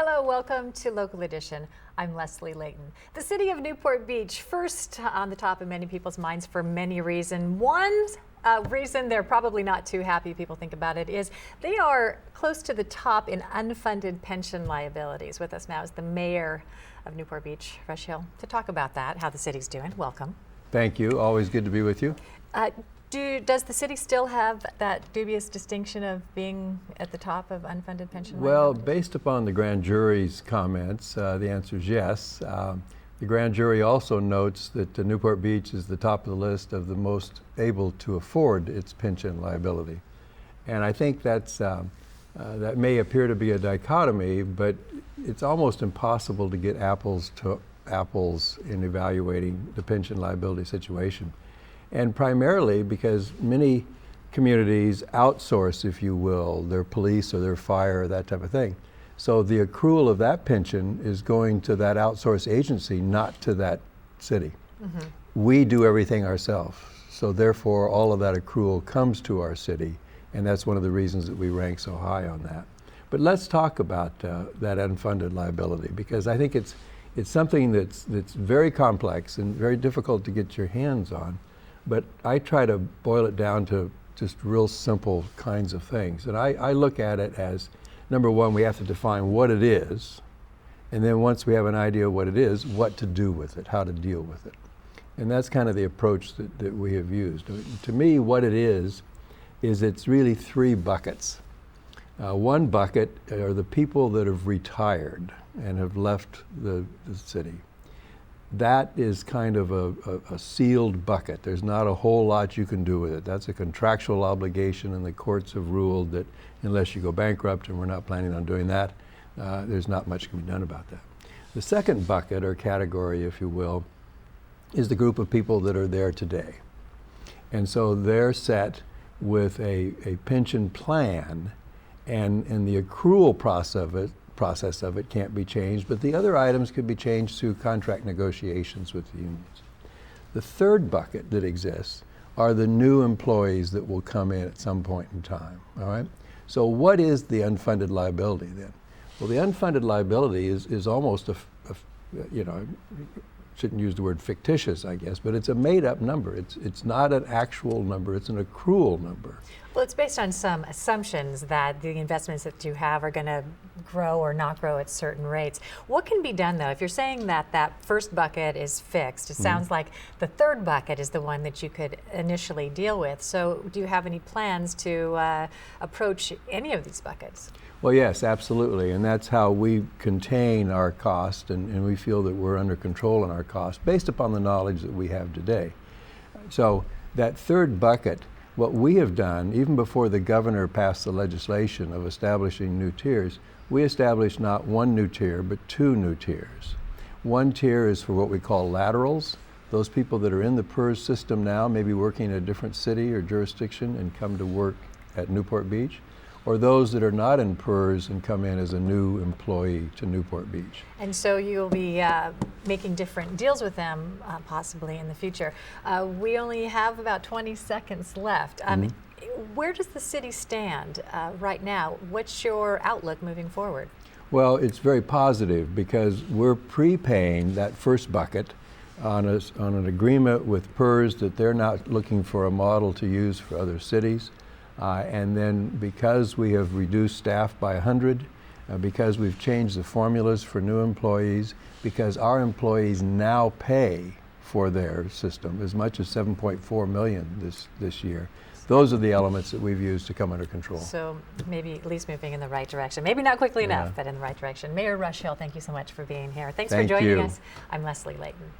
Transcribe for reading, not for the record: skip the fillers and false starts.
Hello, welcome to Local Edition. I'm Leslie Leyton. The City of Newport Beach, first on the top of many people's minds for many reasons. One reason they're probably not too happy, people think about it, is they are close to the top in unfunded pension liabilities. With us now is the mayor of Newport Beach, Rush Hill, to talk about that, how the city's doing. Welcome. Thank you. Always good to be with you. Does the city still have that dubious distinction of being at the top of unfunded pension Well, liabilities? based upon the grand jury's comments, the answer is yes. The grand jury also notes that Newport Beach is the top of the list of the most able to afford its pension liability. And I think that may appear to be a dichotomy, but it's almost impossible to get apples to apples in evaluating the pension liability situation. And primarily because many communities outsource, if you will, their police or their fire, that type of thing. So the accrual of that pension is going to that outsourced agency, not to that city. Mm-hmm. We do everything ourselves. So therefore, all of that accrual comes to our city. And that's one of the reasons that we rank so high on that. But let's talk about that unfunded liability, because I think it's something that's very complex and very difficult to get your hands on. But I try to boil it down to just real simple kinds of things. And I look at it as, number one, we have to define what it is. And then once we have an idea of what it is, what to do with it, how to deal with it. And that's kind of the approach that we have used. To me, what it is it's really three buckets. One bucket are the people that have retired and have left the city. That is kind of a sealed bucket. There's not a whole lot you can do with it. That's a contractual obligation, and the courts have ruled that unless you go bankrupt, and we're not planning on doing that, there's not much can be done about that. The second bucket, or category, if you will, is the group of people that are there today. And so they're set with a pension plan, and the accrual process of it can't be changed, but the other items could be changed through contract negotiations with the unions. The third bucket that exists are the new employees that will come in at some point in time, all right? So what is the unfunded liability then? Well, the unfunded liability is almost shouldn't use the word fictitious, I guess, but it's a made-up number. It's not an actual number, it's an accrual number. Well, it's based on some assumptions that the investments that you have are going to grow or not grow at certain rates. What can be done, though? If you're saying that first bucket is fixed, it sounds like the third bucket is the one that you could initially deal with. So do you have any plans to approach any of these buckets? Well, yes, absolutely, and that's how we contain our cost, and we feel that we're under control in our cost based upon the knowledge that we have today. So that third bucket, what we have done, even before the governor passed the legislation of establishing new tiers, we established not one new tier, but two new tiers. One tier is for what we call laterals, those people that are in the PERS system now, maybe working in a different city or jurisdiction and come to work at Newport Beach, or those that are not in PERS and come in as a new employee to Newport Beach. And so you'll be making different deals with them possibly in the future. We only have about 20 seconds left. Where does the city stand right now? What's your outlook moving forward? Well, it's very positive because we're prepaying that first bucket on an agreement with PERS that they're not looking for a model to use for other cities. And then because we have reduced staff by 100, because we've changed the formulas for new employees, because our employees now pay for their system as much as $7.4 million this year. Those are the elements that we've used to come under control. So maybe at least moving in the right direction. Maybe not quickly enough, but in the right direction. Mayor Rush Hill, thank you so much for being here. Thanks for joining us. I'm Leslie Leyton.